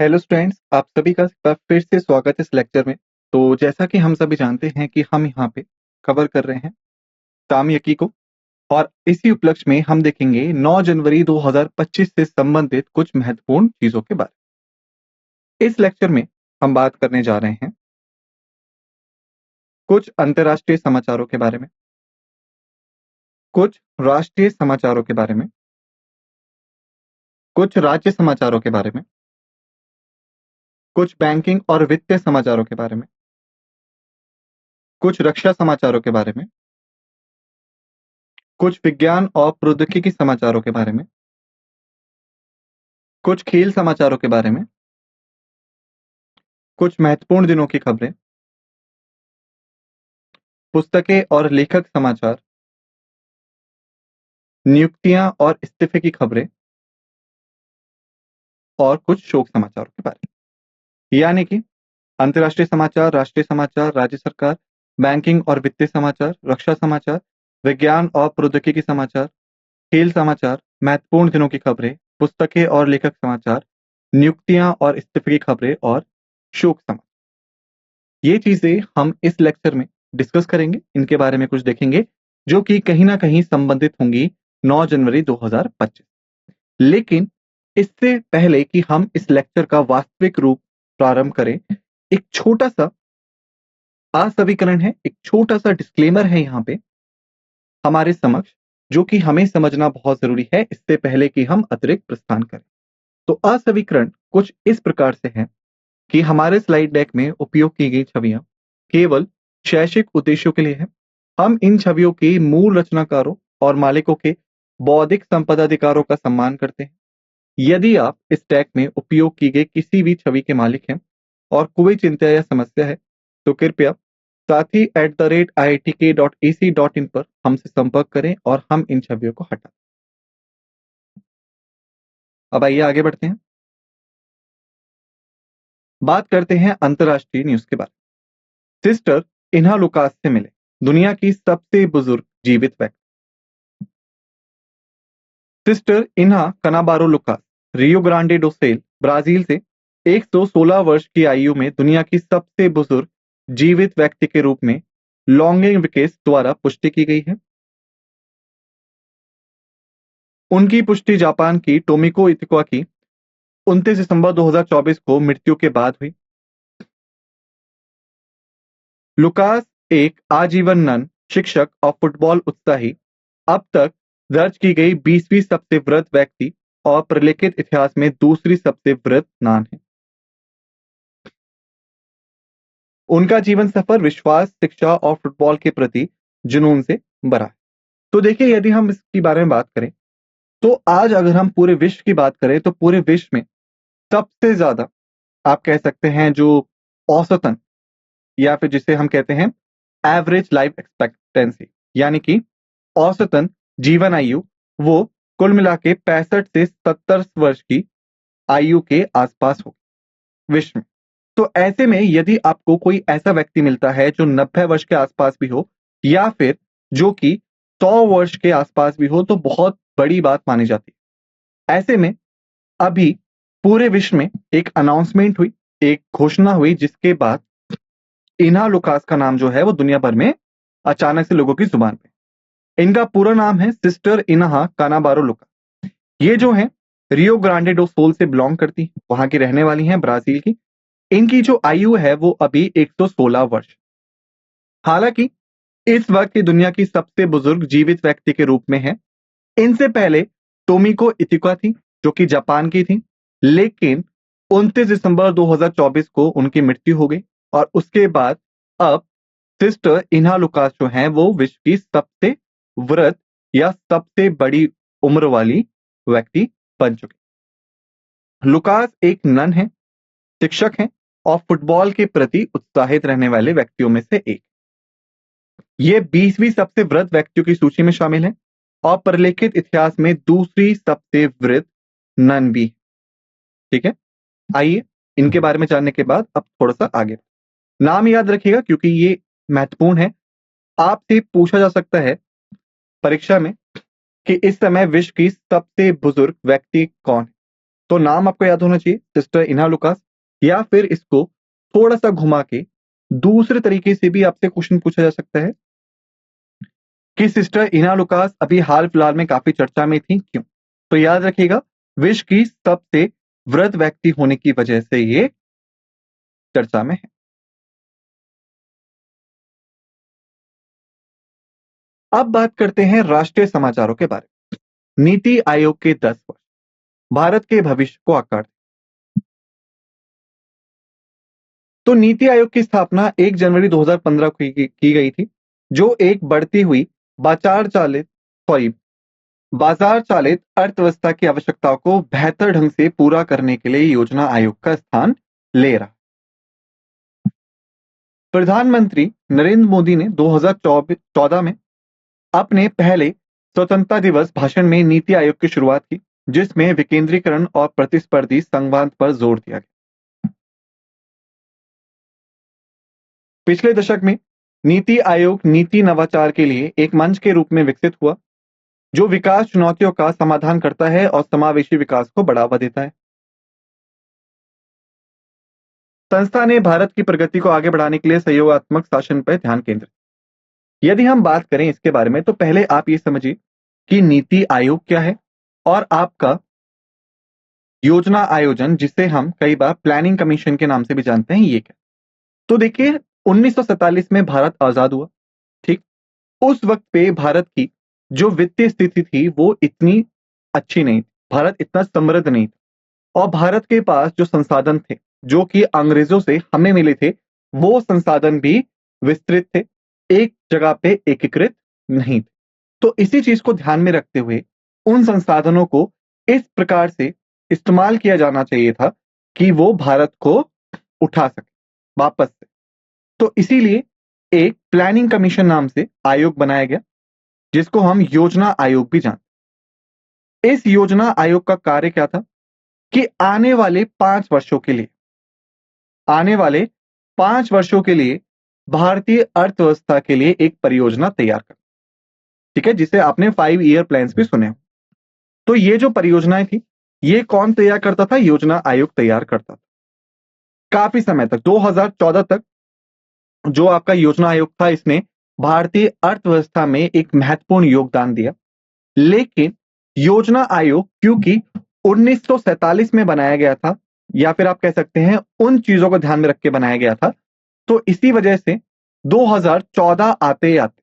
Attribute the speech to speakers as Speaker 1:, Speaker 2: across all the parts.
Speaker 1: Hello students, आप सभी का एक बार फिर से स्वागत है इस लेक्चर में। तो जैसा कि हम सभी जानते हैं कि हम यहाँ पे कवर कर रहे हैं सामयिकी को, और इसी उपलक्ष्य में हम देखेंगे 9 जनवरी 2025 से संबंधित कुछ महत्वपूर्ण चीजों के बारे में। इस लेक्चर में हम बात करने जा रहे हैं कुछ अंतर्राष्ट्रीय समाचारों के बारे में, कुछ राष्ट्रीय समाचारों के बारे में, कुछ राज्य समाचारों के बारे में, कुछ बैंकिंग और वित्तीय समाचारों के बारे में, कुछ रक्षा समाचारों के बारे में, कुछ विज्ञान और प्रौद्योगिकी समाचारों के बारे में, कुछ खेल समाचारों के बारे में, कुछ महत्वपूर्ण दिनों की खबरें, पुस्तकें और लेखक समाचार, नियुक्तियां और इस्तीफे की खबरें, और कुछ शोक समाचारों के बारे में। यानी कि अंतर्राष्ट्रीय समाचार, राष्ट्रीय समाचार, राज्य सरकार, बैंकिंग और वित्तीय समाचार, रक्षा समाचार, विज्ञान और प्रौद्योगिकी समाचार, खेल समाचार, महत्वपूर्ण दिनों की खबरें, पुस्तकें और लेखक समाचार, नियुक्तियां और इस्तीफे की खबरें और शोक समाचार। ये चीजें हम इस लेक्चर में डिस्कस करेंगे, इनके बारे में कुछ देखेंगे जो कि कहीं ना कहीं संबंधित होंगी 9 जनवरी 2025। लेकिन इससे पहले कि हम इस लेक्चर का वास्तविक रूप प्रारंभ करें, एक छोटा सा असवीकरण है, एक छोटा सा डिस्क्लेमर है यहाँ पे हमारे समक्ष, जो कि हमें समझना बहुत जरूरी है इससे पहले कि हम अतिरिक्त प्रस्थान करें। तो असवीकरण कुछ इस प्रकार से है कि हमारे स्लाइड डेक में उपयोग की गई छवियां केवल शैक्षिक उद्देश्यों के लिए है। हम इन छवियों के मूल रचनाकारों और मालिकों के बौद्धिक संपदा अधिकारों का सम्मान करते हैं। यदि आप इस टैग में उपयोग की गई किसी भी छवि के मालिक हैं और कोई चिंता या समस्या है तो कृपया sathi@iitk.ac.in पर हमसे संपर्क करें और हम इन छवियों को हटा। अब आइए आगे बढ़ते हैं, बात करते हैं अंतर्राष्ट्रीय न्यूज के बारे में। सिस्टर इन्हा लुकास से मिले, दुनिया की सबसे बुजुर्ग जीवित व्यक्ति। Sister Inha Canabarro Lucas Rio Grande do Sul, Brazil से 116 वर्ष की आयु में दुनिया की सबसे बुजुर्ग जीवित व्यक्ति के रूप में लॉन्गिंग विकेस द्वारा पुष्टि की गई है। उनकी पुष्टि जापान की टोमिको इतिका की 29 दिसंबर 2024 को मृत्यु के बाद हुई। लुकास एक आजीवन नन, शिक्षक और फुटबॉल उत्साही, अब तक दर्ज की गई 20वीं सबसे वृद्ध व्यक्ति और प्रलेखित इतिहास में दूसरी सबसे वृद्ध नान है। उनका जीवन सफर विश्वास, शिक्षा और फुटबॉल के प्रति जुनून से भरा है। तो देखिए, यदि हम इसके बारे में बात करें तो आज अगर हम पूरे विश्व की बात करें तो पूरे विश्व में सबसे ज्यादा आप कह सकते हैं जो औसतन, या फिर जिसे हम कहते हैं एवरेज लाइफ एक्सपेक्टेंसी, यानी कि औसतन जीवन आयु, वो कुल मिला के 65 से 70 वर्ष की आयु के आसपास हो विश्व में। तो ऐसे में यदि आपको कोई ऐसा व्यक्ति मिलता है जो 90 वर्ष के आसपास भी हो या फिर जो कि 100 वर्ष के आसपास भी हो, तो बहुत बड़ी बात मानी जाती है। ऐसे में अभी पूरे विश्व में एक अनाउंसमेंट हुई, एक घोषणा हुई, जिसके बाद इन्हा लुकास का नाम जो है वो दुनिया भर में अचानक से लोगों की जुबान पे। इनका पूरा नाम है सिस्टर इन्हा कानाबारो लुकास। ये जो है रियो ग्रांडे डो सोल से बिलोंग करती है, वहां की रहने वाली हैं, ब्राजील की। इनकी जो आयु है वो अभी 116 वर्ष। हालांकि इस वक्त ये दुनिया की सबसे बुजुर्ग जीवित व्यक्ति के रूप में है। इनसे पहले टोमिको इतिका थी जो कि जापान की थी, लेकिन 29 दिसंबर 2024 को उनकी मृत्यु हो गई और उसके बाद अब सिस्टर इन्हा लुकास जो है वो विश्व की सबसे वृद्ध या सबसे बड़ी उम्र वाली व्यक्ति बन चुके। लुकास एक नन है, शिक्षक हैं और फुटबॉल के प्रति उत्साहित रहने वाले व्यक्तियों में से एक। ये 20वीं सबसे वृद्ध व्यक्तियों की सूची में शामिल है और प्रलेखित इतिहास में दूसरी सबसे वृद्ध नन भी। ठीक है, आइए इनके बारे में जानने के बाद अब थोड़ा सा आगे। नाम याद रखिएगा क्योंकि ये महत्वपूर्ण है। आपसे पूछा जा सकता है परीक्षा में कि इस समय विश्व की सबसे बुजुर्ग व्यक्ति कौन है, तो नाम आपको याद होना चाहिए, सिस्टर इना लुकास। या फिर इसको थोड़ा सा घुमा के दूसरे तरीके से भी आपसे क्वेश्चन पूछा जा सकता है कि सिस्टर इना लुकास अभी हाल फिलहाल में काफी चर्चा में थी, क्यों? तो याद रखिएगा, विश्व की सबसे वृद्ध व्यक्ति होने की वजह से ये चर्चा में है। अब बात करते हैं राष्ट्रीय समाचारों के बारे में। नीति आयोग के 10 वर्ष भारत के भविष्य को आकार। तो नीति आयोग की स्थापना 1 जनवरी 2015 को की गई थी, जो एक बढ़ती हुई बाजार चालित अर्थव्यवस्था की आवश्यकताओं को बेहतर ढंग से पूरा करने के लिए योजना आयोग का स्थान ले रहा। प्रधानमंत्री नरेंद्र मोदी ने 2014 में अपने पहले स्वतंत्रता दिवस भाषण में नीति आयोग की शुरुआत की, जिसमें विकेंद्रीकरण और प्रतिस्पर्धी संवाद पर जोर दिया गया। पिछले दशक में नीति आयोग नीति नवाचार के लिए एक मंच के रूप में विकसित हुआ, जो विकास चुनौतियों का समाधान करता है और समावेशी विकास को बढ़ावा देता है। संस्था ने भारत की प्रगति को आगे बढ़ाने के लिए सहयोगात्मक शासन पर ध्यान केंद्रित। यदि हम बात करें इसके बारे में, तो पहले आप ये समझिए कि नीति आयोग क्या है और आपका योजना आयोजन, जिसे हम कई बार प्लानिंग कमीशन के नाम से भी जानते हैं, ये क्या। तो देखिए, 1947 में भारत आजाद हुआ, ठीक। उस वक्त पे भारत की जो वित्तीय स्थिति थी वो इतनी अच्छी नहीं थी, भारत इतना समृद्ध नहीं था, और भारत के पास जो संसाधन थे जो कि अंग्रेजों से हमें मिले थे, वो संसाधन भी विस्तृत थे, एक जगह पे एकीकृत नहीं थे। तो इसी चीज को ध्यान में रखते हुए उन संसाधनों को इस प्रकार से इस्तेमाल किया जाना चाहिए था कि वो भारत को उठा सके वापस से। तो इसीलिए एक प्लानिंग कमीशन नाम से आयोग बनाया गया, जिसको हम योजना आयोग भी जानते। इस योजना आयोग का कार्य क्या था कि आने वाले 5 वर्षों के लिए भारतीय अर्थव्यवस्था के लिए एक परियोजना तैयार कर, ठीक है, जिसे आपने 5 ईयर प्लान्स भी सुने हो। तो ये जो परियोजनाएं थी, ये कौन तैयार करता था? योजना आयोग तैयार करता था। काफी समय तक, 2014 तक जो आपका योजना आयोग था, इसने भारतीय अर्थव्यवस्था में एक महत्वपूर्ण योगदान दिया। लेकिन योजना आयोग क्योंकि 1947 में बनाया गया था, या फिर आप कह सकते हैं उन चीजों को ध्यान में रख के बनाया गया था, तो इसी वजह से 2014 आते आते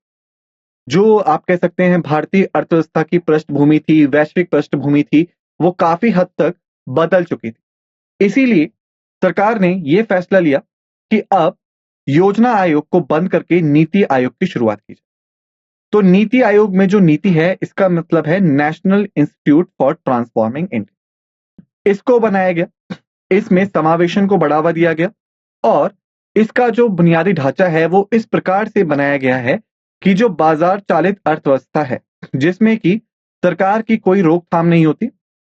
Speaker 1: जो आप कह सकते हैं भारतीय अर्थव्यवस्था की पृष्ठभूमि थी, वैश्विक पृष्ठभूमि थी, वो काफी हद तक बदल चुकी थी। इसीलिए सरकार ने यह फैसला लिया कि अब योजना आयोग को बंद करके नीति आयोग की शुरुआत की जाए। तो नीति आयोग में जो नीति है, इसका मतलब है national institute for transforming India. इसको बनाया गया, इसमें समावेशन को बढ़ावा दिया गया, और इसका जो बुनियादी ढांचा है वो इस प्रकार से बनाया गया है कि जो बाजार चालित अर्थव्यवस्था है, जिसमें कि सरकार की कोई रोकथाम नहीं होती,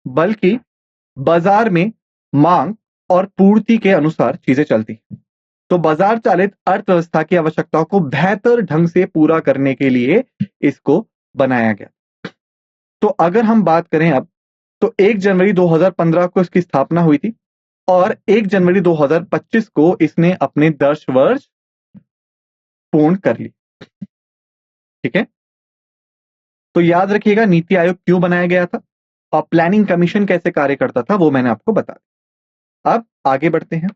Speaker 1: बल्कि बाजार में मांग और पूर्ति के अनुसार चीजें चलती। तो बाजार चालित अर्थव्यवस्था की आवश्यकताओं को बेहतर ढंग से पूरा करने के लिए इसको बनाया गया। तो अगर हम बात करें अब, तो 1 जनवरी 2015 को इसकी स्थापना हुई थी, और 1 जनवरी 2025 को इसने अपने 10 वर्ष पूर्ण कर ली, ठीक है। तो याद रखिएगा नीति आयोग क्यों बनाया गया था और प्लानिंग कमीशन कैसे कार्य करता था, वो मैंने आपको बता दिया। अब आगे बढ़ते हैं।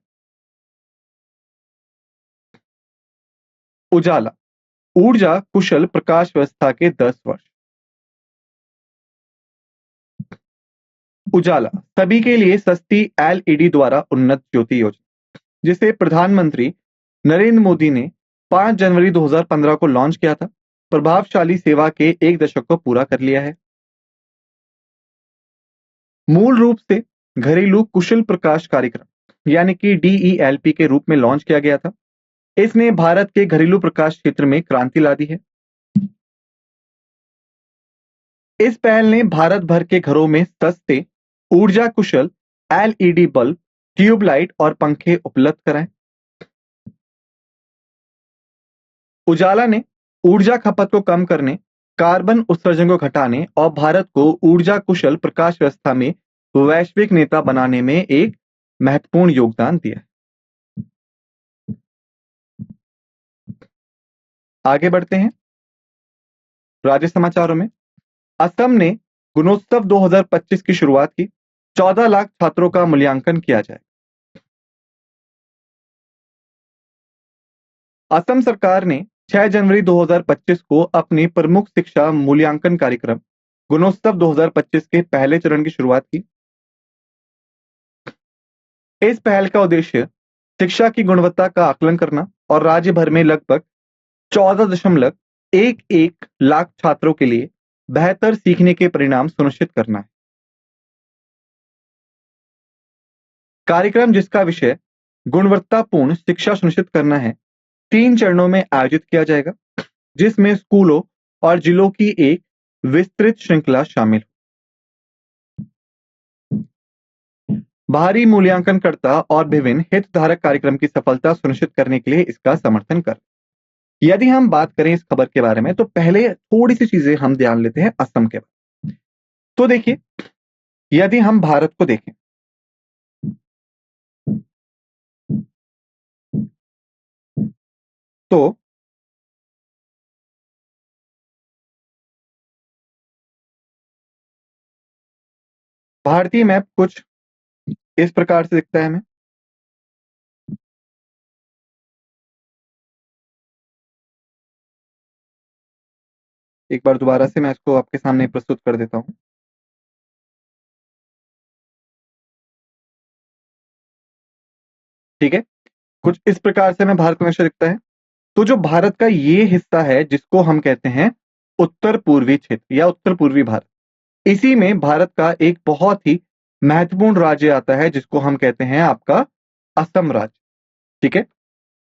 Speaker 1: उजाला, ऊर्जा कुशल प्रकाश व्यवस्था के 10 वर्ष। उजाला, सभी के लिए सस्ती एलईडी द्वारा उन्नत ज्योति योजना, जिसे प्रधानमंत्री नरेंद्र मोदी ने 5 जनवरी 2015 को लॉन्च किया था, प्रभावशाली सेवा के 1 दशक को पूरा कर लिया है। मूल रूप से घरेलू कुशल प्रकाश कार्यक्रम यानी कि डीईएलपी के रूप में लॉन्च किया गया था। इसने भारत के घरेलू प्रकाश क्षेत्र में क्रांति ला दी है। इस पहल ने भारत भर के घरों में सस्ते ऊर्जा कुशल एलईडी बल्ब, ट्यूबलाइट और पंखे उपलब्ध कराए। उजाला ने ऊर्जा खपत को कम करने, कार्बन उत्सर्जन को घटाने और भारत को ऊर्जा कुशल प्रकाश व्यवस्था में वैश्विक नेता बनाने में एक महत्वपूर्ण योगदान दिया है। आगे बढ़ते हैं राज्य समाचारों में। असम ने गुणोत्सव 2025 की शुरुआत की। 14 लाख छात्रों का मूल्यांकन किया जाए। असम सरकार ने 6 जनवरी 2025 को अपनी प्रमुख शिक्षा मूल्यांकन कार्यक्रम गुणोत्सव 2025 के पहले चरण की शुरुआत की। इस पहल का उद्देश्य शिक्षा की गुणवत्ता का आकलन करना और राज्य भर में लगभग 14.11 लाख छात्रों के लिए बेहतर सीखने के परिणाम सुनिश्चित करना है। कार्यक्रम, जिसका विषय गुणवत्तापूर्ण शिक्षा सुनिश्चित करना है, 3 चरणों में आयोजित किया जाएगा, जिसमें स्कूलों और जिलों की एक विस्तृत श्रृंखला शामिल। बाहरी मूल्यांकनकर्ता और विभिन्न हितधारक कार्यक्रम की सफलता सुनिश्चित करने के लिए इसका समर्थन कर। यदि हम बात करें इस खबर के बारे में, तो पहले थोड़ी सी चीजें हम ध्यान लेते हैं असम के बारे में। तो देखिए, यदि हम भारत को देखें, तो भारतीय मैप कुछ इस प्रकार से दिखता है हमें। एक बार दोबारा से मैं इसको आपके सामने प्रस्तुत कर देता हूं। ठीक है, कुछ इस प्रकार से हमें भारत का नक्शा दिखता है। तो जो भारत का ये हिस्सा है, जिसको हम कहते हैं उत्तर पूर्वी क्षेत्र या उत्तर पूर्वी भारत, इसी में भारत का एक बहुत ही महत्वपूर्ण राज्य आता है, जिसको हम कहते हैं आपका असम राज्य। ठीक है,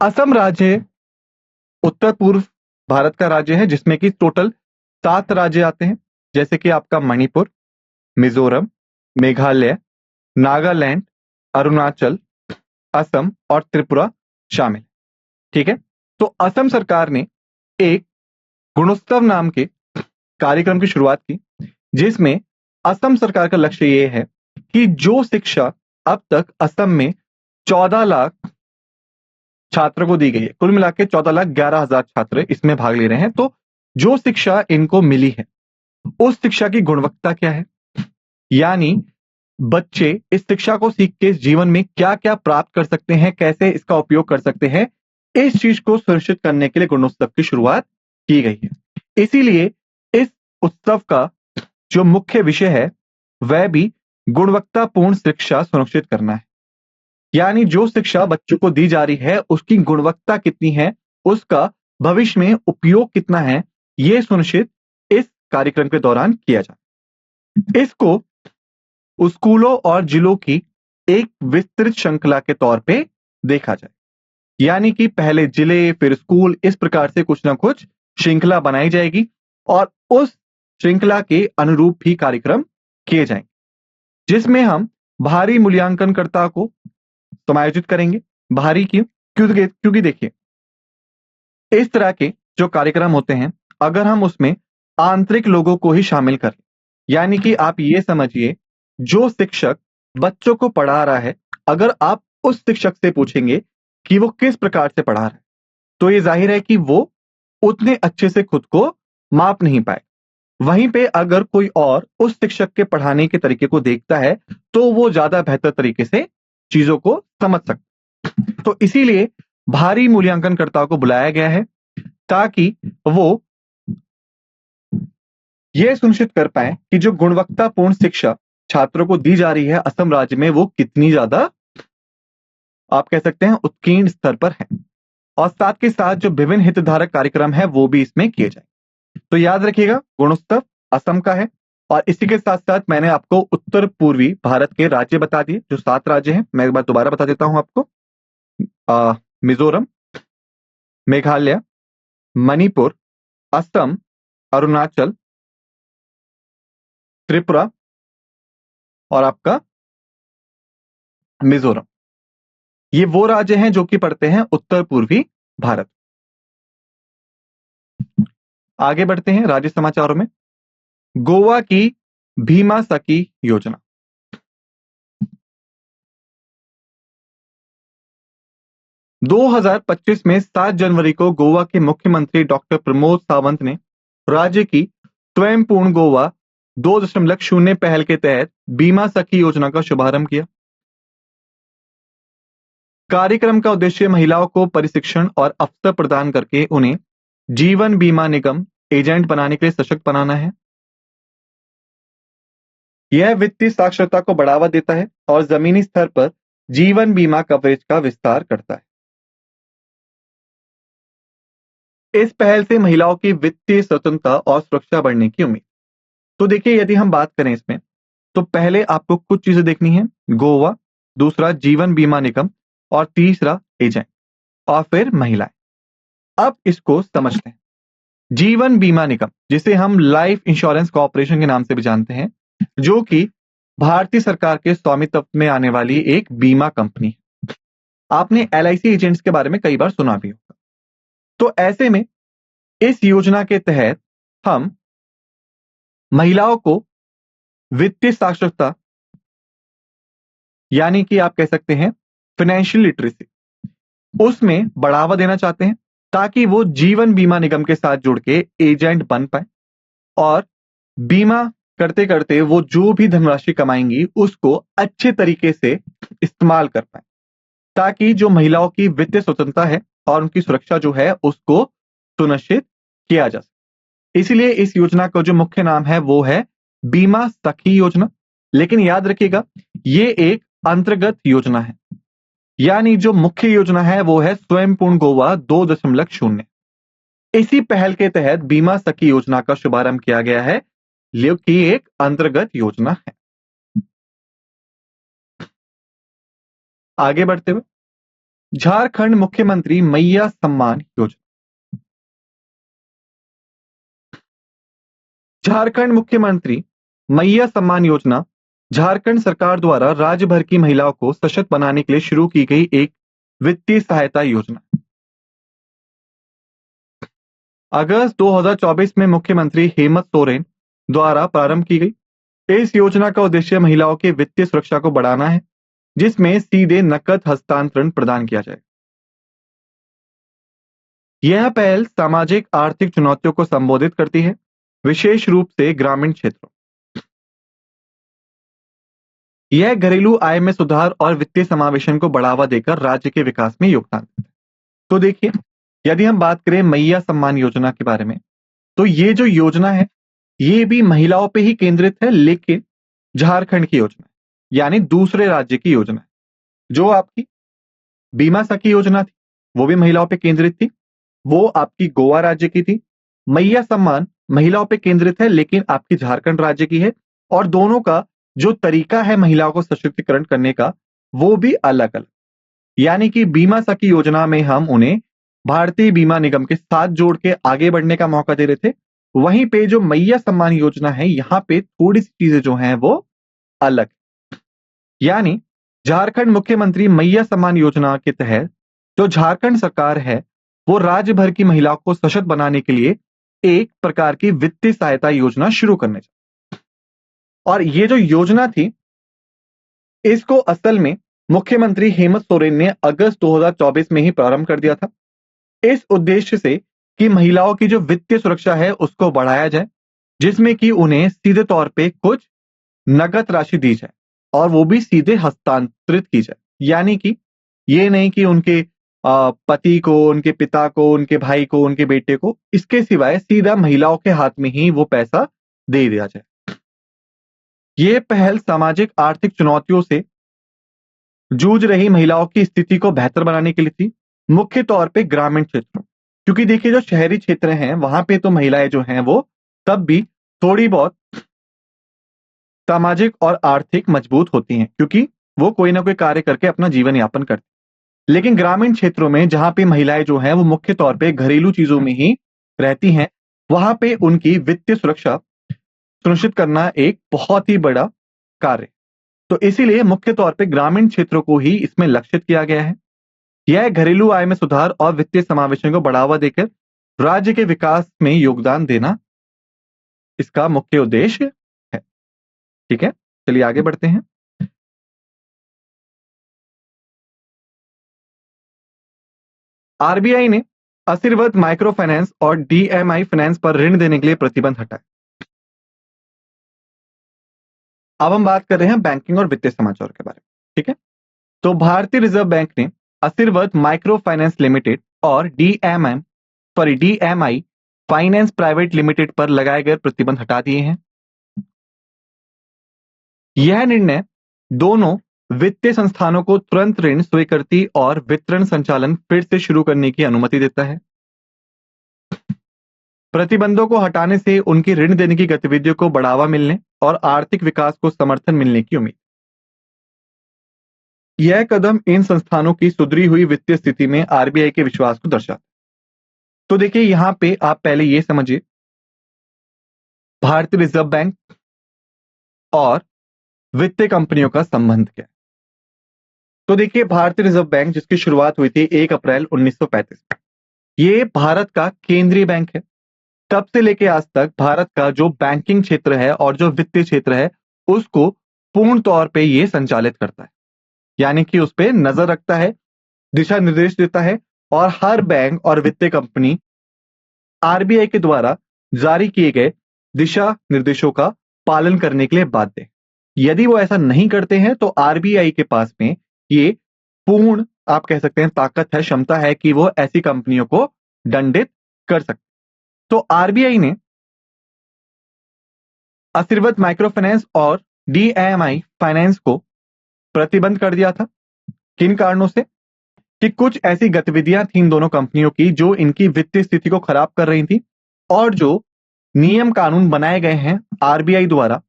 Speaker 1: असम राज्य उत्तर पूर्व भारत का राज्य है, जिसमें कि टोटल 7 राज्य आते हैं, जैसे कि आपका मणिपुर, मिजोरम, मेघालय, नागालैंड, अरुणाचल, असम और त्रिपुरा शामिल। ठीक है, तो असम सरकार ने एक गुणोत्सव नाम के कार्यक्रम की शुरुआत की, जिसमें असम सरकार का लक्ष्य यह है कि जो शिक्षा अब तक असम में 14 लाख छात्रों को दी गई है, कुल मिला के 14,11,000 छात्र इसमें भाग ले रहे हैं, तो जो शिक्षा इनको मिली है उस शिक्षा की गुणवत्ता क्या है, यानी बच्चे इस शिक्षा को सीख के जीवन में क्या क्या प्राप्त कर सकते हैं, कैसे इसका उपयोग कर सकते हैं, इस चीज को सुनिश्चित करने के लिए गुणोत्सव की शुरुआत की गई है। इसीलिए इस उत्सव का जो मुख्य विषय है वह भी गुणवत्तापूर्ण शिक्षा सुनिश्चित करना है, यानी जो शिक्षा बच्चों को दी जा रही है उसकी गुणवत्ता कितनी है, उसका भविष्य में उपयोग कितना है, यह सुनिश्चित इस कार्यक्रम के दौरान किया जाए। इसको स्कूलों और जिलों की एक विस्तृत श्रृंखला के तौर पे देखा जाए, यानी कि पहले जिले फिर स्कूल, इस प्रकार से कुछ ना कुछ श्रृंखला बनाई जाएगी और उस श्रृंखला के अनुरूप भी कार्यक्रम किए जाएंगे, जिसमें हम बाहरी मूल्यांकनकर्ता को समायोजित करेंगे। बाहरी क्यों? क्योंकि देखिए, इस तरह के जो कार्यक्रम होते हैं, अगर हम उसमें आंतरिक लोगों को ही शामिल करें, यानी कि आप ये समझिए, जो शिक्षक बच्चों को पढ़ा रहा है, अगर आप उस शिक्षक से पूछेंगे कि वो किस प्रकार से पढ़ा रहा है, तो ये जाहिर है कि वो उतने अच्छे से खुद को माप नहीं पाए। वहीं पे अगर कोई और उस शिक्षक के पढ़ाने के तरीके को देखता है, तो वो ज्यादा बेहतर तरीके से चीजों को समझ सकता। तो इसीलिए बाहरी मूल्यांकनकर्ताओं को बुलाया गया है, ताकि वो यह सुनिश्चित कर पाए कि जो गुणवत्तापूर्ण शिक्षा छात्रों को दी जा रही है असम राज्य में, वो कितनी ज्यादा, आप कह सकते हैं, उत्कीर्ण स्तर पर है, और साथ के साथ जो विभिन्न हितधारक कार्यक्रम है वो भी इसमें किए जाए। तो याद रखिएगा, गुणोत्सव असम का है, और इसी के साथ साथ मैंने आपको उत्तर पूर्वी भारत के राज्य बता दिए, जो 7 राज्य हैं। मैं एक बार दोबारा बता देता हूं आपको। मिजोरम, मेघालय, मणिपुर, असम, अरुणाचल, त्रिपुरा और आपका मिजोरम, ये वो राज्य हैं जो कि पड़ते हैं उत्तर पूर्वी भारत। आगे बढ़ते हैं राज्य समाचारों में। गोवा की भीमा सखी योजना। 2025 में 7 जनवरी को गोवा के मुख्यमंत्री डॉक्टर प्रमोद सावंत ने राज्य की स्वयं पूर्ण गोवा 2.0 पहल के तहत बीमा सखी योजना का शुभारंभ किया। कार्यक्रम का उद्देश्य महिलाओं को प्रशिक्षण और अवसर प्रदान करके उन्हें जीवन बीमा निगम एजेंट बनाने के लिए सशक्त बनाना है। यह वित्तीय साक्षरता को बढ़ावा देता है और जमीनी स्तर पर जीवन बीमा कवरेज का विस्तार करता है। इस पहल से महिलाओं की वित्तीय स्वतंत्रता और सुरक्षा बढ़ने की उम्मीद। तो देखिए, यदि हम बात करें इसमें, तो पहले आपको कुछ चीजें देखनी है। गोवा, दूसरा जीवन बीमा निगम और तीसरा एजेंट और फिर महिलाएं। अब इसको समझते हैं। जीवन बीमा निगम, जिसे हम लाइफ इंश्योरेंस कॉर्पोरेशन के नाम से भी जानते हैं, जो कि भारतीय सरकार के स्वामित्व में आने वाली एक बीमा कंपनी है। आपने एलआईसी एजेंट्स के बारे में कई बार सुना भी होगा। तो ऐसे में इस योजना के तहत हम महिलाओं को वित्तीय साक्षरता, यानी कि आप कह सकते हैं फाइनेंशियल लिटरेसी, उसमें बढ़ावा देना चाहते हैं ताकि वो जीवन बीमा निगम के साथ जुड़ के एजेंट बन पाए और बीमा करते करते वो जो भी धनराशि कमाएंगी उसको अच्छे तरीके से इस्तेमाल कर पाए, ताकि जो महिलाओं की वित्तीय स्वतंत्रता है और उनकी सुरक्षा जो है उसको सुनिश्चित किया जा सके। इसलिए इस योजना का जो मुख्य नाम है वो है बीमा सखी योजना। लेकिन याद रखिएगा, ये एक अंतर्गत योजना है, यानी जो मुख्य योजना है वो है स्वयं पूर्ण गोवा 2.0। इसी पहल के तहत बीमा सखी योजना का शुभारंभ किया गया है, जो कि एक अंतर्गत योजना है। आगे बढ़ते हुए, झारखंड मुख्यमंत्री मैया सम्मान योजना। झारखंड मुख्यमंत्री मैया सम्मान योजना झारखंड सरकार द्वारा राज्य भर की महिलाओं को सशक्त बनाने के लिए शुरू की गई एक वित्तीय सहायता योजना। अगस्त 2024 में मुख्यमंत्री हेमंत सोरेन द्वारा प्रारंभ की गई इस योजना का उद्देश्य महिलाओं की वित्तीय सुरक्षा को बढ़ाना है, जिसमें सीधे नकद हस्तांतरण प्रदान किया जाए। यह पहल सामाजिक आर्थिक चुनौतियों को संबोधित करती है, विशेष रूप से ग्रामीण क्षेत्रों। यह घरेलू आय में सुधार और वित्तीय समावेशन को बढ़ावा देकर राज्य के विकास में योगदान देता है। तो देखिए, यदि हम बात करें मैया सम्मान योजना के बारे में, तो ये जो योजना है ये भी महिलाओं पे ही केंद्रित है, लेकिन झारखंड की योजना है, यानी दूसरे राज्य की योजना है। जो आपकी बीमा सखी योजना थी वो भी महिलाओं पे केंद्रित थी, वो आपकी गोवा राज्य की थी। मैया सम्मान महिलाओं पे केंद्रित है लेकिन आपकी झारखंड राज्य की है, और दोनों का जो तरीका है महिलाओं को सशक्तिकरण करने का वो भी अलग अलग। यानी कि बीमा सखी योजना में हम उन्हें भारतीय बीमा निगम के साथ जोड़ के आगे बढ़ने का मौका दे रहे थे, वहीं पे जो मैया सम्मान योजना है यहाँ पे थोड़ी सी चीजें जो हैं वो अलग। यानी झारखंड मुख्यमंत्री मैया सम्मान योजना के तहत जो झारखंड सरकार है वो राज्य भर की महिलाओं को सशक्त बनाने के लिए एक प्रकार की वित्तीय सहायता योजना शुरू करने चाहिए। और ये जो योजना थी इसको असल में मुख्यमंत्री हेमंत सोरेन ने अगस्त 2024 में ही प्रारंभ कर दिया था, इस उद्देश्य से कि महिलाओं की जो वित्तीय सुरक्षा है उसको बढ़ाया जाए, जिसमें कि उन्हें सीधे तौर पे कुछ नगद राशि दी जाए और वो भी सीधे हस्तांतरित की जाए। यानी कि ये नहीं कि उनके पति को, उनके पिता को, उनके भाई को, उनके बेटे को, इसके सिवाय सीधा महिलाओं के हाथ में ही वो पैसा दे दिया जाए। ये पहल सामाजिक आर्थिक चुनौतियों से जूझ रही महिलाओं की स्थिति को बेहतर बनाने के लिए थी, मुख्य तौर पे ग्रामीण क्षेत्रों। क्योंकि देखिए जो शहरी क्षेत्र हैं वहां पे तो महिलाएं जो हैं वो तब भी थोड़ी बहुत सामाजिक और आर्थिक मजबूत होती हैं, क्योंकि वो कोई ना कोई कार्य करके अपना जीवन यापन करती हैं। लेकिन ग्रामीण क्षेत्रों में जहां पे महिलाएं जो हैं वो मुख्य तौर पे घरेलू चीजों में ही रहती हैं, वहां पे उनकी वित्तीय सुरक्षा सुनिश्चित करना एक बहुत ही बड़ा कार्य। तो इसीलिए मुख्य तौर पे ग्रामीण क्षेत्रों को ही इसमें लक्षित किया गया है। यह घरेलू आय में सुधार और वित्तीय समावेशन को बढ़ावा देकर राज्य के विकास में योगदान देना इसका मुख्य उद्देश्य है। ठीक है, चलिए आगे बढ़ते हैं। आरबीआई ने आशीर्वाद माइक्रो फाइनेंस और डीएमआई फाइनेंस पर ऋण देने के लिए प्रतिबंध हटाए। अब हम बात कर रहे हैं बैंकिंग और वित्तीय समाचार के बारे में, ठीक है। तो भारतीय रिजर्व बैंक ने आशीर्वाद माइक्रो फाइनेंस लिमिटेड और डीएमआई फाइनेंस प्राइवेट लिमिटेड पर लगाए गए प्रतिबंध हटा दिए हैं। यह निर्णय दोनों वित्तीय संस्थानों को तुरंत ऋण स्वीकृति और वितरण संचालन फिर से शुरू करने की अनुमति देता है। प्रतिबंधों को हटाने से उनकी ऋण देने की गतिविधियों को बढ़ावा मिलने और आर्थिक विकास को समर्थन मिलने की उम्मीद। यह कदम इन संस्थानों की सुधरी हुई वित्तीय स्थिति में आरबीआई के विश्वास को दर्शाता है। तो देखिए, यहां पे आप पहले ये समझिए, भारतीय रिजर्व बैंक और वित्तीय कंपनियों का संबंध क्या है। तो देखिए, भारतीय रिजर्व बैंक जिसकी शुरुआत हुई थी 1 अप्रैल 1935 में, ये भारत का केंद्रीय बैंक है। तब से लेके आज तक भारत का जो बैंकिंग क्षेत्र है और जो वित्तीय क्षेत्र है उसको पूर्ण तौर पे ये संचालित करता है, यानी कि उस पे नजर रखता है, दिशा निर्देश देता है और हर बैंक और वित्तीय कंपनी आरबीआई के द्वारा जारी किए गए दिशा निर्देशों का पालन करने के लिए बाध्य है। यदि वो ऐसा नहीं करते हैं तो आरबीआई के पास में ये पूर्ण, आप कह सकते हैं, ताकत है, क्षमता है कि वो ऐसी कंपनियों को दंडित कर सकते। तो आरबीआई ने आशीर्वाद माइक्रो फाइनेंस और डीएमआई फाइनेंस को प्रतिबंध कर दिया था। किन कारणों से? कि कुछ ऐसी गतिविधियां थी इन दोनों कंपनियों की जो इनकी वित्तीय स्थिति को खराब कर रही थी और जो नियम कानून बनाए गए हैं आरबीआई द्वारा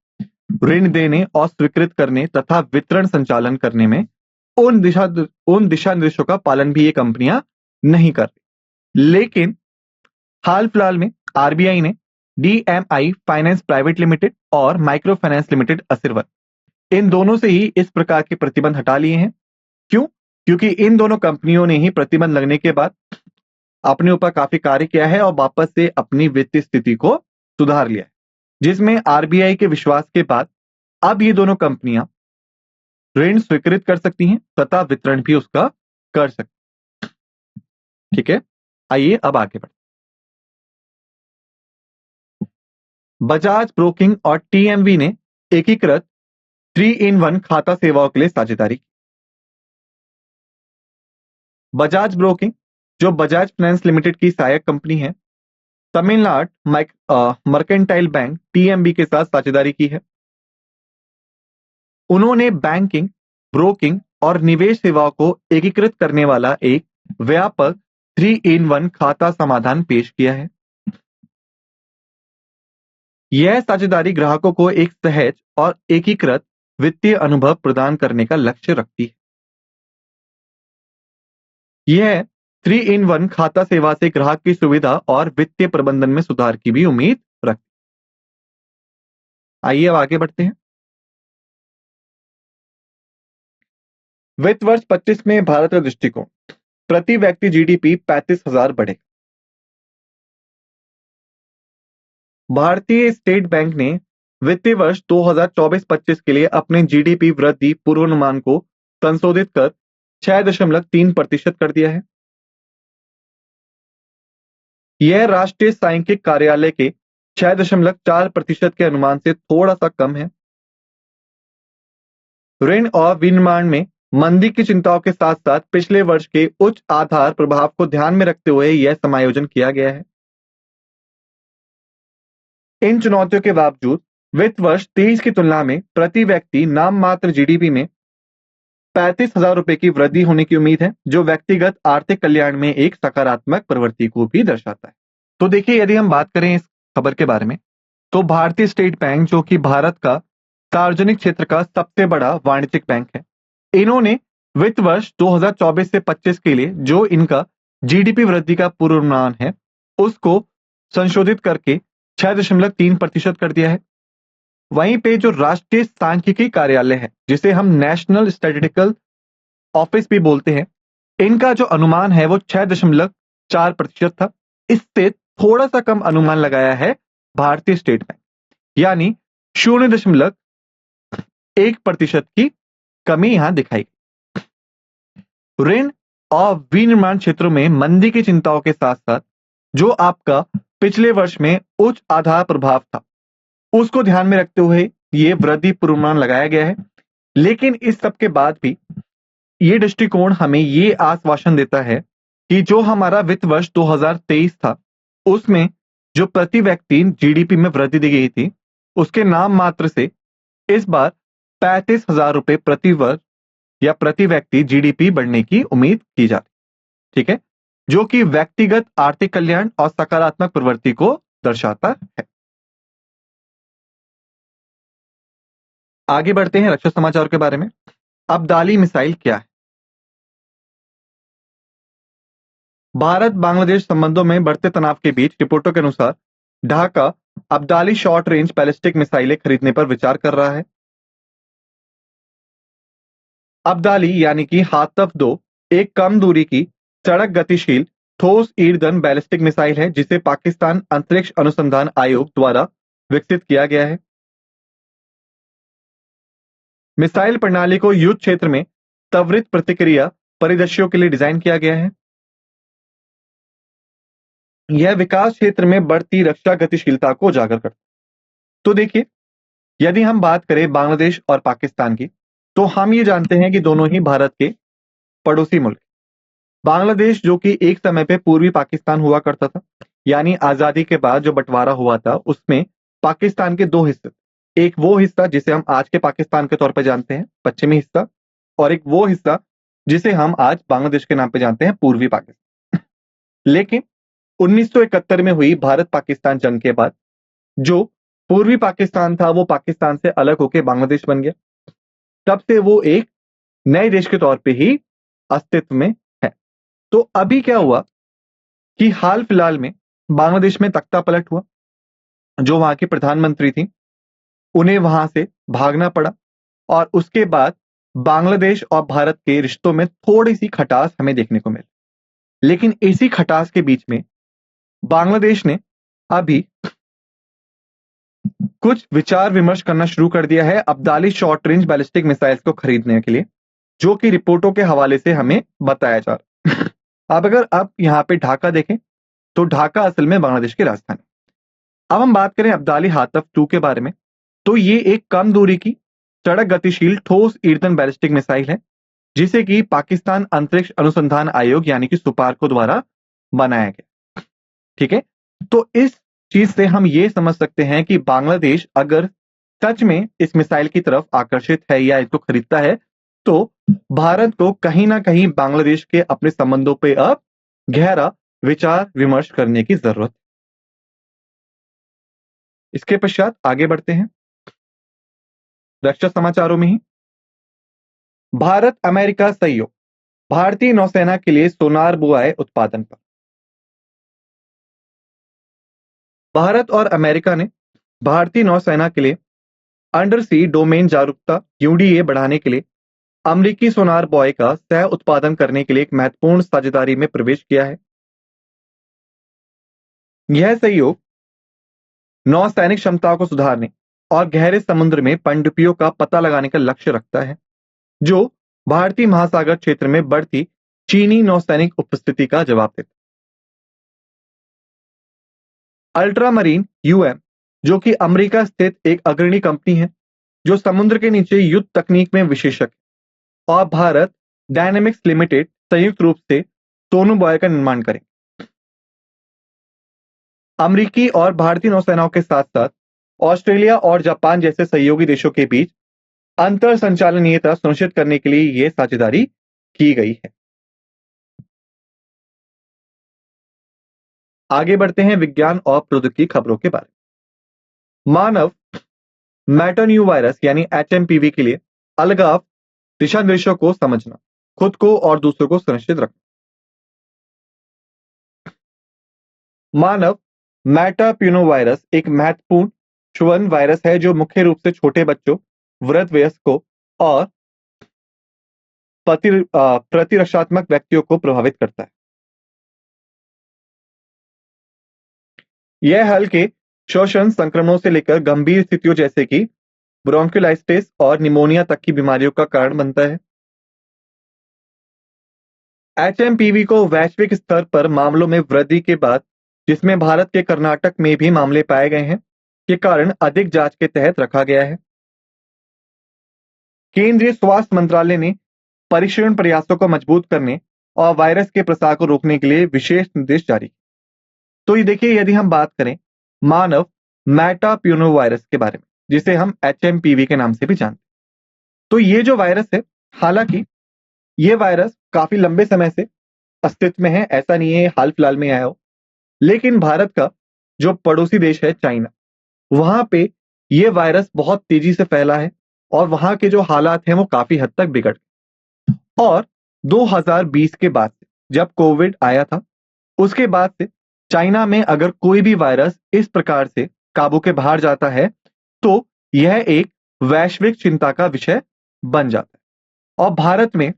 Speaker 1: ऋण देने और स्वीकृत करने तथा वितरण संचालन करने में, उन दिशा निर्देशों का पालन भी ये कंपनियां नहीं कर रही। लेकिन हाल फिलहाल में आरबीआई ने डीएमआई फाइनेंस प्राइवेट लिमिटेड और माइक्रो फाइनेंस लिमिटेड आशीर्वाद, इन दोनों से ही इस प्रकार के प्रतिबंध हटा लिए हैं। क्यों? क्योंकि इन दोनों कंपनियों ने ही प्रतिबंध लगने के बाद अपने ऊपर काफी कार्य किया है और वापस से अपनी वित्तीय स्थिति को सुधार लिया है, जिसमें आरबीआई के विश्वास के बाद अब ये दोनों कंपनियां ऋण स्वीकृत कर सकती हैं तथा वितरण भी उसका कर सकती। ठीक है, आइए अब आगे बढ़ते। बजाज ब्रोकिंग और टीएमवी ने एकीकृत 3-in-1 खाता सेवाओं के लिए साझेदारी की। बजाज ब्रोकिंग, जो बजाज फाइनेंस लिमिटेड की सहायक कंपनी है, तमिलनाडु मर्केंटाइल बैंक टीएमबी के साथ साझेदारी की है। उन्होंने बैंकिंग, ब्रोकिंग और निवेश सेवाओं को एकीकृत करने वाला एक व्यापक 3-in-1 खाता समाधान पेश किया है। यह साझेदारी ग्राहकों को एक सहज और एकीकृत वित्तीय अनुभव प्रदान करने का लक्ष्य रखती है। यह 3-in-1 खाता सेवा से ग्राहक की सुविधा और वित्तीय प्रबंधन में सुधार की भी उम्मीद रखती है। आइए अब आगे बढ़ते हैं। वित्त वर्ष 25 में भारत का दृष्टिकोण, प्रति व्यक्ति जीडीपी 35,000 बढ़े। भारतीय स्टेट बैंक ने वित्तीय वर्ष 2024-25 के लिए अपने जीडीपी वृद्धि पूर्वानुमान को संशोधित कर 6.3% कर दिया है। यह राष्ट्रीय सांख्यिकी कार्यालय के 6.4% के अनुमान से थोड़ा सा कम है। ऋण और विनिर्माण में मंदी की चिंताओं के साथ साथ पिछले वर्ष के उच्च आधार प्रभाव को ध्यान में रखते हुए यह समायोजन किया गया है। इन चुनौतियों के बावजूद वित्त वर्ष 23 की तुलना में प्रति व्यक्ति नाम मात्र जीडीपी में 35,000 रुपए की वृद्धि होने की उम्मीद है, जो व्यक्तिगत आर्थिक कल्याण में एक सकारात्मक प्रवृत्ति को भी दर्शाता है। तो देखिए, यदि हम बात करें इस खबर के बारे में, तो भारतीय स्टेट बैंक, जो कि भारत का सार्वजनिक क्षेत्र का सबसे बड़ा वाणिज्यिक बैंक है, इन्होंने वित्त वर्ष 2024 से 25 के लिए जो इनका जीडीपी वृद्धि का पूर्वानुमान है उसको संशोधित करके 6.3% कर दिया है। वहीं पे जो राष्ट्रीय सांख्यिकी कार्यालय है, जिसे हम नेशनल स्टैटिस्टिकल ऑफिस भी बोलते हैं, इनका जो अनुमान है वो 6.4% था। इससे थोड़ा सा कम अनुमान लगाया है भारतीय स्टेट बैंक, यानी 0.1% की कमी यहां दिखाई गई। ऋण और विनिर्माण क्षेत्रों में मंदी की चिंताओं के साथ साथ जो आपका पिछले वर्ष में उच्च आधार प्रभाव था, उसको ध्यान में रखते हुए ये वृद्धि पूर्वानुमान लगाया गया है। लेकिन इस सब के बाद भी ये दृष्टिकोण हमें ये आश्वासन देता है कि जो हमारा वित्त वर्ष 2023 था, उसमें जो प्रति व्यक्ति जीडीपी में वृद्धि दी गई थी, उसके नाम मात्र से इस बार 35,000 रुपए प्रति वर्ष या प्रति व्यक्ति जीडीपी बढ़ने की उम्मीद की जाती है। ठीक है, जो कि व्यक्तिगत आर्थिक कल्याण और सकारात्मक प्रवृत्ति को दर्शाता है। आगे बढ़ते हैं रक्षा समाचार के बारे में। अब्दाली मिसाइल क्या है? भारत बांग्लादेश संबंधों में बढ़ते तनाव के बीच रिपोर्टों के अनुसार Dhaka Abdali short range ballistic मिसाइलें खरीदने पर विचार कर रहा है। अब्दाली यानी कि हातफ 2 एक कम दूरी की सड़क गतिशील ठोस ईंधन बैलिस्टिक मिसाइल है जिसे पाकिस्तान अंतरिक्ष अनुसंधान आयोग द्वारा विकसित किया गया है। मिसाइल प्रणाली को युद्ध क्षेत्र में त्वरित प्रतिक्रिया परिदृश्यों के लिए डिजाइन किया गया है। यह विकास क्षेत्र में बढ़ती रक्षा गतिशीलता को उजागर करता है। तो देखिए, यदि हम बात करें बांग्लादेश और पाकिस्तान की, तो हम ये जानते हैं कि दोनों ही भारत के पड़ोसी मुल्क। बांग्लादेश जो कि एक समय पे पूर्वी पाकिस्तान हुआ करता था, यानी आजादी के बाद जो बंटवारा हुआ था उसमें पाकिस्तान के दो हिस्से, एक वो हिस्सा जिसे हम आज के पाकिस्तान के तौर पर जानते हैं, पश्चिमी हिस्सा, और एक वो हिस्सा जिसे हम आज बांग्लादेश के नाम पे जानते हैं, पूर्वी पाकिस्तान। लेकिन 1971 में हुई भारत पाकिस्तान जंग के बाद जो पूर्वी पाकिस्तान था वो पाकिस्तान से अलग होकर बांग्लादेश बन गया। तब से वो एक नए देश के तौर पे ही अस्तित्व में है। तो अभी क्या हुआ कि हाल फिलहाल में बांग्लादेश में तख्ता पलट हुआ। जो वहां की प्रधानमंत्री थी उन्हें वहां से भागना पड़ा और उसके बाद बांग्लादेश और भारत के रिश्तों में थोड़ी सी खटास हमें देखने को मिली। लेकिन इसी खटास के बीच में बांग्लादेश ने अभी कुछ विचार विमर्श करना शुरू कर दिया है Abdali short range ballistic missiles को खरीदने के लिए, जो कि रिपोर्टों के हवाले से हमें बताया जा रहा है। अब अगर आप यहाँ पे ढाका देखें तो ढाका असल में बांग्लादेश की राजधानी। अब हम बात करें अब्दाली हातफ 2 के बारे में, तो ये एक कम दूरी की सड़क गतिशील ठोस ईंधन बैलिस्टिक मिसाइल है जिसे कि पाकिस्तान अंतरिक्ष अनुसंधान आयोग यानी कि सुपार्को द्वारा बनाया गया। ठीक है, तो इस चीज से हम ये समझ सकते हैं कि बांग्लादेश अगर सच में इस मिसाइल की तरफ आकर्षित है या इसको खरीदता है तो भारत को कहीं ना कहीं बांग्लादेश के अपने संबंधों पे अब गहरा विचार विमर्श करने की जरूरत। इसके पश्चात आगे बढ़ते हैं रक्षा समाचारों में ही। भारत अमेरिका सहयोग, भारतीय नौसेना के लिए सोनार बुआए उत्पादन पर। भारत और अमेरिका ने भारतीय नौसेना के लिए अंडर सी डोमेन जागरूकता यूडीए बढ़ाने के लिए अमेरिकी सोनार बॉय का सह उत्पादन करने के लिए एक महत्वपूर्ण साझेदारी में प्रवेश किया है। यह सहयोग नौसैनिक क्षमताओं को सुधारने और गहरे समुद्र में पनडुब्बियों का पता लगाने का लक्ष्य रखता है, जो भारतीय महासागर क्षेत्र में बढ़ती चीनी नौसैनिक उपस्थिति का जवाब देता है। अल्ट्रामरीन यूएम, जो कि अमेरिका स्थित एक अग्रणी कंपनी है जो समुद्र के नीचे युद्ध तकनीक में विशेषज्ञ है, और भारत डायनेमिक्स लिमिटेड संयुक्त रूप से सोनू बॉय का निर्माण करें। अमेरिकी और भारतीय नौसेनाओं के साथ साथ ऑस्ट्रेलिया और जापान जैसे सहयोगी देशों के बीच अंतर संचालनीयता सुनिश्चित करने के लिए यह साझेदारी की गई है। आगे बढ़ते हैं विज्ञान और प्रौद्योगिकी खबरों के बारे में। मानव मेटान्यू वायरस यानी एचएमपीवी के लिए अलगाव दिशा निर्देशों को समझना, खुद को और दूसरों को सुनिश्चित रखना। मानव मेटाप्यूनोवायरस एक महत्वपूर्ण छुअन वायरस है जो मुख्य रूप से छोटे बच्चों, वृद्ध वयस्कों और प्रतिरक्षात्मक व्यक्तियों को प्रभावित करता है। यह हल्के श्वसन संक्रमणों से लेकर गंभीर स्थितियों जैसे कि ब्रोंकियोलाइटिस और निमोनिया तक की बीमारियों का कारण बनता है। एचएमपीवी को वैश्विक स्तर पर मामलों में वृद्धि के बाद, जिसमें भारत के कर्नाटक में भी मामले पाए गए हैं, के कारण अधिक जांच के तहत रखा गया है। केंद्रीय स्वास्थ्य मंत्रालय ने परीक्षण प्रयासों को मजबूत करने और वायरस के प्रसार को रोकने के लिए विशेष निर्देश जारी किए। तो ये देखिए, यदि हम बात करें मानव मेटाप्यूनोवायरस के बारे में, जिसे हम एचएमपीवी के नाम से भी जानते हैं, तो ये जो वायरस है, हालांकि ये वायरस काफी लंबे समय से अस्तित्व में है, ऐसा नहीं है हाल फिलहाल में आया हो। लेकिन भारत का जो पड़ोसी देश है चाइना, वहां पे ये वायरस बहुत तेजी से फैला है और वहां के जो हालात हैं वो काफी हद तक बिगड़ गए। और 2020 के बाद से, जब कोविड आया था, उसके बाद से चाइना में अगर कोई भी वायरस इस प्रकार से काबू के बाहर जाता है तो यह एक वैश्विक चिंता का विषय बन जाता है। और भारत में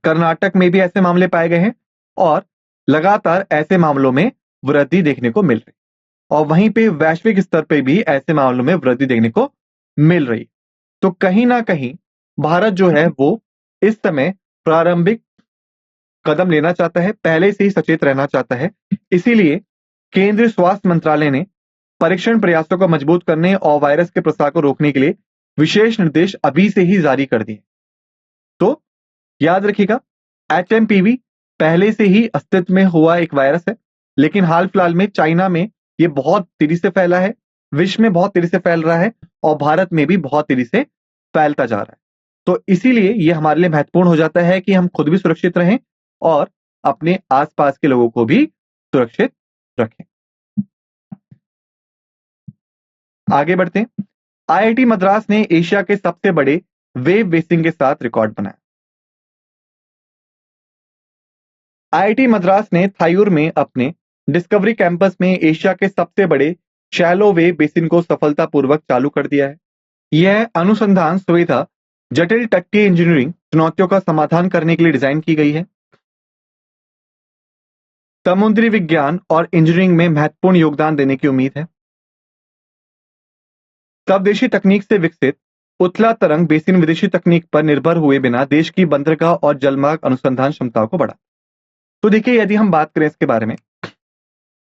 Speaker 1: कर्नाटक में भी ऐसे मामले पाए गए हैं और लगातार ऐसे मामलों में वृद्धि देखने को मिल रही है। और वहीं पे वैश्विक स्तर पे भी ऐसे मामलों में वृद्धि देखने को मिल रही है। तो कहीं ना कहीं भारत जो है वो इस समय प्रारंभिक कदम लेना चाहता है, पहले से ही सचेत रहना चाहता है। इसीलिए केंद्रीय स्वास्थ्य मंत्रालय ने परीक्षण प्रयासों को मजबूत करने और वायरस के प्रसार को रोकने के लिए विशेष निर्देश अभी से ही जारी कर दिए। तो याद रखिएगा, एचएमपीवी पहले से ही अस्तित्व में हुआ एक वायरस है, लेकिन हाल फिलहाल में चाइना में ये बहुत तेजी से फैला है, विश्व में बहुत तेजी से फैल रहा है और भारत में भी बहुत तेजी से फैलता जा रहा है। तो इसीलिए ये हमारे लिए महत्वपूर्ण हो जाता है कि हम खुद भी सुरक्षित रहें और अपने आसपास के लोगों को भी सुरक्षित रखें। आगे बढ़ते हैं। आईआईटी मद्रास ने एशिया के सबसे बड़े वेव बेसिन के साथ रिकॉर्ड बनाया। आईआईटी मद्रास ने थायूर में अपने डिस्कवरी कैंपस में एशिया के सबसे बड़े शैलो वेव बेसिन को सफलतापूर्वक चालू कर दिया है। यह अनुसंधान सुविधा जटिल तटीय इंजीनियरिंग चुनौतियों का समाधान करने के लिए डिजाइन की गई है। समुद्री विज्ञान और इंजीनियरिंग में महत्वपूर्ण योगदान देने की उम्मीद है। स्वदेशी तकनीक से विकसित उथला तरंग बेसिन विदेशी तकनीक पर निर्भर हुए बिना देश की बंदरगाह और जलमार्ग अनुसंधान क्षमताओं को बढ़ा। तो देखिए, यदि हम बात करें इसके बारे में,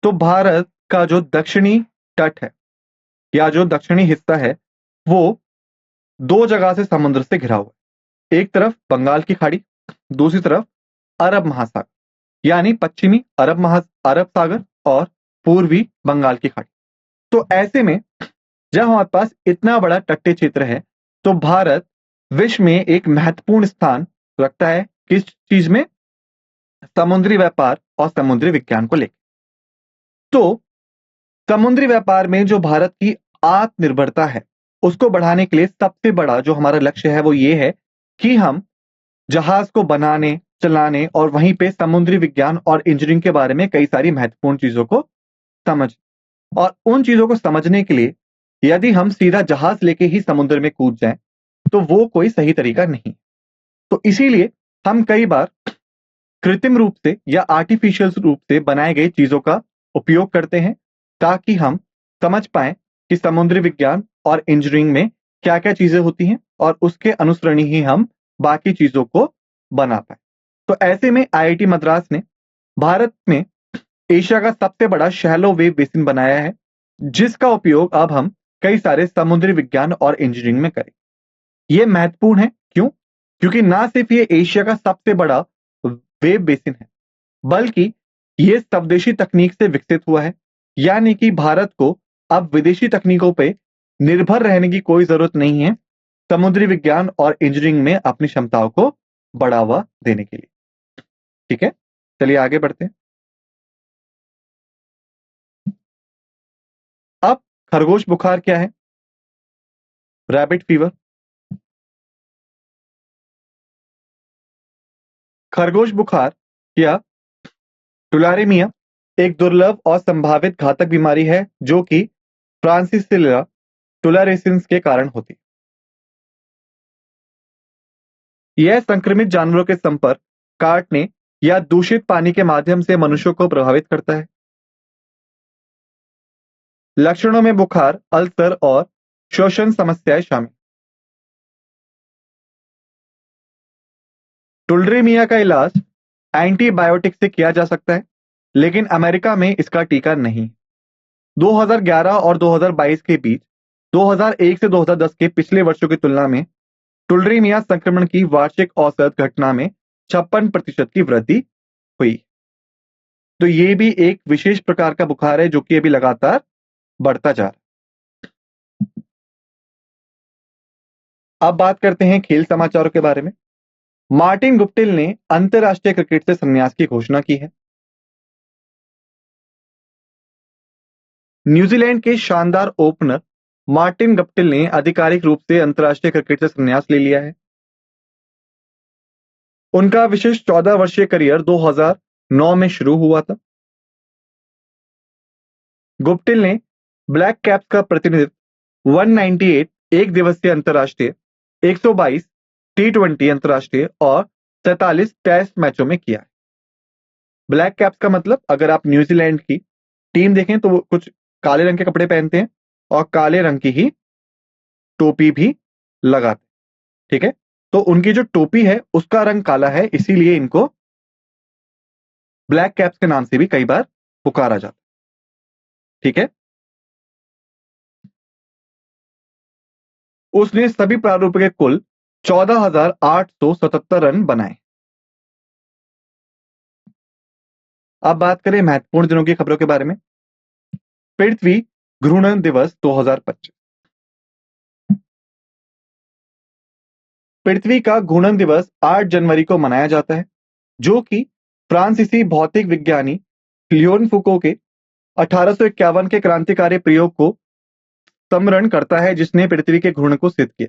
Speaker 1: तो भारत का जो दक्षिणी तट है या जो दक्षिणी हिस्सा है वो दो जगह से समुद्र से घिरा हुआ है। एक तरफ बंगाल की खाड़ी, दूसरी तरफ अरब महासागर, यानी पश्चिमी अरब सागर और पूर्वी बंगाल की खाड़ी। तो ऐसे में जब हमारे पास इतना बड़ा तटीय क्षेत्र है तो भारत विश्व में एक महत्वपूर्ण स्थान रखता है। किस चीज में? समुद्री व्यापार और समुद्री विज्ञान को लेकर। तो समुद्री व्यापार में जो भारत की आत्मनिर्भरता है उसको बढ़ाने के लिए सबसे बड़ा जो हमारा लक्ष्य है वो ये है कि हम जहाज को बनाने, चलाने और वहीं पे समुद्री विज्ञान और इंजीनियरिंग के बारे में कई सारी महत्वपूर्ण चीजों को समझ। और उन चीजों को समझने के लिए यदि हम सीधा जहाज लेके ही समुद्र में कूद जाएं तो वो कोई सही तरीका नहीं। तो इसीलिए हम कई बार कृत्रिम रूप से या आर्टिफिशियल रूप से बनाए गए चीजों का उपयोग करते हैं ताकि हम समझ पाए कि समुद्री विज्ञान और इंजीनियरिंग में क्या क्या चीजें होती हैं और उसके अनुसरण ही हम बाकी चीजों को बना पाए। तो ऐसे में आईआईटी मद्रास ने भारत में एशिया का सबसे बड़ा शैलो वेव बेसिन बनाया है, जिसका उपयोग अब हम कई सारे समुद्री विज्ञान और इंजीनियरिंग में करें। यह महत्वपूर्ण है, क्यों? क्योंकि ना सिर्फ ये एशिया का सबसे बड़ा वेव बेसिन है, बल्कि यह स्वदेशी तकनीक से विकसित हुआ है। यानी कि भारत को अब विदेशी तकनीकों पे निर्भर रहने की कोई जरूरत नहीं है समुद्री विज्ञान और इंजीनियरिंग में अपनी क्षमताओं को बढ़ावा देने के लिए। ठीक है, चलिए आगे बढ़ते हैं। अब खरगोश बुखार क्या है? Rabbit fever. खरगोश बुखार या टुलारेमिया एक दुर्लभ और संभावित घातक बीमारी है जो कि फ्रांसिसिला टुलारेसिंस के कारण होती है। यह संक्रमित जानवरों के संपर्क, काटने या दूषित पानी के माध्यम से मनुष्यों को प्रभावित करता है। लक्षणों में बुखार, अल्सर और श्वसन समस्याएं शामिल। टुलरेमिया का इलाज एंटीबायोटिक से किया जा सकता है, लेकिन अमेरिका में इसका टीका नहीं। 2011 और 2022 के बीच 2001 से 2010 के पिछले वर्षों की तुलना में टुलरीमिया संक्रमण की वार्षिक औसत घटना में 56% की वृद्धि हुई। तो ये भी एक विशेष प्रकार का बुखार है जो कि अभी लगातार बढ़ता जा रहा है। अब बात करते हैं खेल समाचारों के बारे में। मार्टिन गुप्टिल ने अंतरराष्ट्रीय क्रिकेट से संन्यास की घोषणा की है। न्यूजीलैंड के शानदार ओपनर मार्टिन गुप्टिल ने आधिकारिक रूप से अंतरराष्ट्रीय क्रिकेट से संन्यास ले लिया है। उनका विशिष्ट 14 वर्षीय करियर 2009 में शुरू हुआ था। गुप्टिल ने ब्लैक कैप्स का प्रतिनिधित्व 198 एक दिवसीय अंतरराष्ट्रीय, 122 T20 अंतरराष्ट्रीय और 43 टेस्ट मैचों में किया है। ब्लैक कैप्स का मतलब, अगर आप न्यूजीलैंड की टीम देखें तो वो कुछ काले रंग के कपड़े पहनते हैं और काले रंग की ही टोपी भी लगाते हैं, ठीक है। तो उनकी जो टोपी है उसका रंग काला है, इसीलिए इनको ब्लैक कैप्स के नाम से भी कई बार पुकारा जाता है, ठीक है। उसने सभी प्रारूपों के कुल 14,877 रन बनाए। अब बात करें महत्वपूर्ण दिनों की खबरों के बारे में। पृथ्वी घूर्णन दिवस 2025। पृथ्वी का घूर्णन दिवस 8 जनवरी को मनाया जाता है, जो कि फ्रांसीसी भौतिक विज्ञानी लियोन फूको के 1851 के क्रांतिकारी प्रयोग को स्मरण करता है, जिसने पृथ्वी के घूर्णन को सिद्ध किया।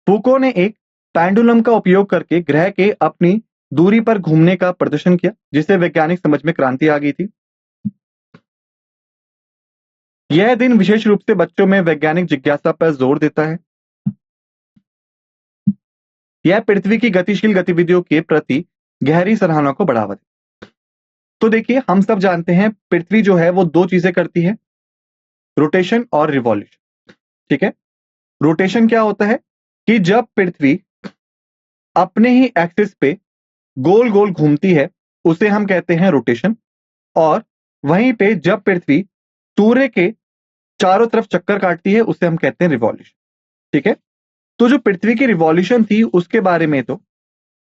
Speaker 1: फूको ने एक पेंडुलम का उपयोग करके ग्रह के अपनी दूरी पर घूमने का प्रदर्शन किया, जिससे वैज्ञानिक समझ में क्रांति आ गई थी। यह दिन विशेष रूप से बच्चों में वैज्ञानिक जिज्ञासा पर जोर देता है। यह पृथ्वी की गतिशील गतिविधियों के प्रति गहरी सराहना को बढ़ावा देता है। तो देखिए, हम सब जानते हैं पृथ्वी जो है वो दो चीजें करती है, रोटेशन और रिवॉल्यूशन, ठीक है। रोटेशन क्या होता है कि जब पृथ्वी अपने ही एक्सिस पे गोल गोल घूमती है उसे हम कहते हैं रोटेशन, और वहीं पे जब पृथ्वी सूर्य के चारों तरफ चक्कर काटती है उसे हम कहते हैं रिवॉल्यूशन, ठीक है। तो जो पृथ्वी की रिवॉल्यूशन थी उसके बारे में तो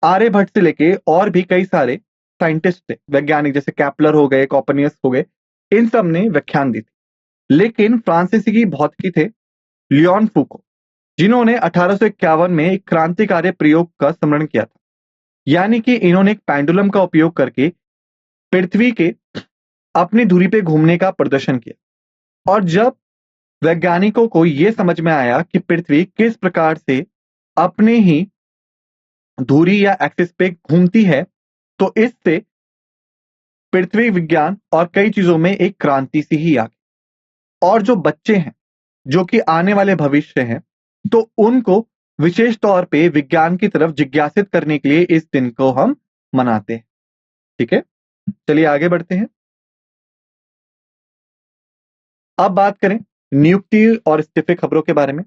Speaker 1: आर्यभट्ट से लेके और भी कई सारे साइंटिस्ट थे, वैज्ञानिक, जैसे कैप्लर हो गए, कॉपर्निकस हो गए, इन सब ने व्याख्यान दी थी। लेकिन फ्रांसीसी भौतिकी थे लियोन फूको, जिन्होंने 1851 में एक क्रांतिकारी प्रयोग का स्मरण किया था। यानी कि इन्होंने एक पेंडुलम का उपयोग करके पृथ्वी के अपनी धुरी पे घूमने का प्रदर्शन किया। और जब वैज्ञानिकों को यह समझ में आया कि पृथ्वी किस प्रकार से अपने ही धुरी या एक्सिस पे घूमती है, तो इससे पृथ्वी विज्ञान और कई चीजों में एक क्रांति सी ही आ गई। और जो बच्चे हैं जो कि आने वाले भविष्य हैं, तो उनको विशेष तौर पे विज्ञान की तरफ जिज्ञासित करने के लिए इस दिन को हम मनाते हैं, ठीक है। चलिए आगे बढ़ते हैं। अब बात करें नियुक्ति और इस्तीफे खबरों के बारे में।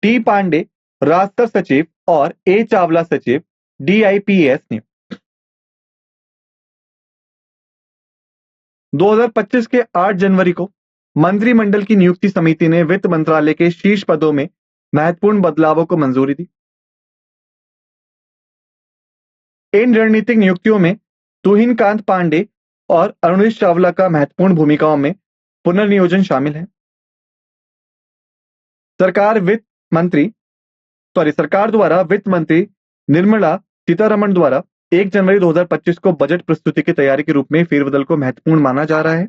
Speaker 1: टी पांडे रास्तर सचिव और ए चावला सचिव DIPS नियुक्त। 2025 के 8 जनवरी को मंत्रिमंडल की नियुक्ति समिति ने वित्त मंत्रालय के शीर्ष पदों में महत्वपूर्ण बदलावों को मंजूरी दी। इन रणनीतिक नियुक्तियों में तुहिनकांत पांडे और अरुणेश चावला का महत्वपूर्ण भूमिकाओं में पुनर्नियोजन शामिल है। सरकार द्वारा वित्त मंत्री निर्मला सीतारमण द्वारा 1 जनवरी 2025 को बजट प्रस्तुति की तैयारी के रूप में फेरबदल को महत्वपूर्ण माना जा रहा है।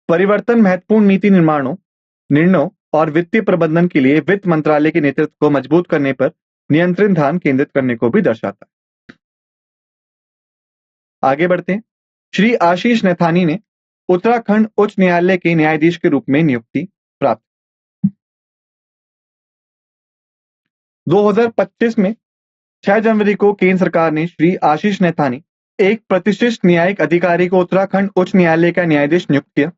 Speaker 1: परिवर्तन महत्वपूर्ण नीति निर्णयों और वित्तीय प्रबंधन के लिए वित्त मंत्रालय के नेतृत्व को मजबूत करने पर नियंत्रण ध्यान केंद्रित करने को भी दर्शाता है। आगे बढ़ते हैं। श्री आशीष नैथानी ने उत्तराखंड उच्च न्यायालय के न्यायाधीश के रूप में नियुक्ति प्राप्त। 2025 में 6 जनवरी को केंद्र सरकार ने श्री आशीष नैथानी, एक प्रतिष्ठित न्यायिक अधिकारी को उत्तराखंड उच्च न्यायालय का न्यायाधीश नियुक्त किया।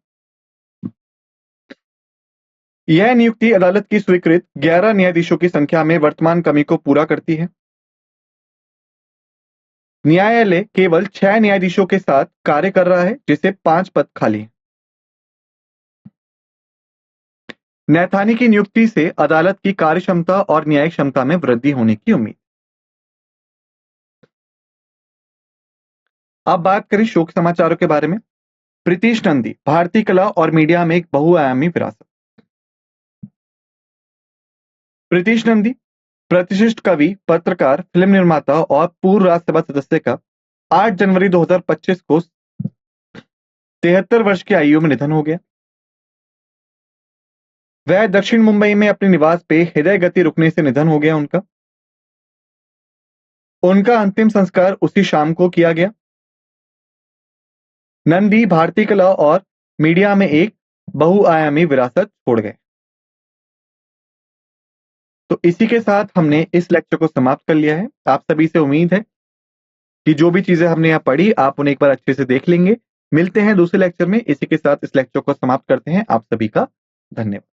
Speaker 1: यह नियुक्ति अदालत की स्वीकृत 11 न्यायाधीशों की संख्या में वर्तमान कमी को पूरा करती है। न्यायालय केवल 6 न्यायाधीशों के साथ कार्य कर रहा है, जिससे 5 पद खाली हैं। नैथानी की नियुक्ति से अदालत की कार्यक्षमता और न्यायिक क्षमता में वृद्धि होने की उम्मीद। अब बात करें शोक समाचारों के बारे में। प्रीतिश नंदी, भारतीय कला और मीडिया में एक बहुआयामी विरासत। प्रीतिश नंदी प्रतिष्ठित कवि, पत्रकार, फिल्म निर्माता और पूर्व राज्यसभा सदस्य का 8 जनवरी 2025 को 73 वर्ष की आयु में निधन हो गया। वह दक्षिण मुंबई में अपने निवास पे हृदय गति रुकने से निधन हो गया उनका अंतिम संस्कार उसी शाम को किया गया। नंदी भारतीय कला और मीडिया में एक बहुआयामी विरासत छोड़ गए। तो इसी के साथ हमने इस लेक्चर को समाप्त कर लिया है। आप सभी से उम्मीद है कि जो भी चीजें हमने यहाँ पढ़ी आप उन्हें एक बार अच्छे से देख लेंगे। मिलते हैं दूसरे लेक्चर में। इसी के साथ इस लेक्चर को समाप्त करते हैं। आप सभी का धन्यवाद।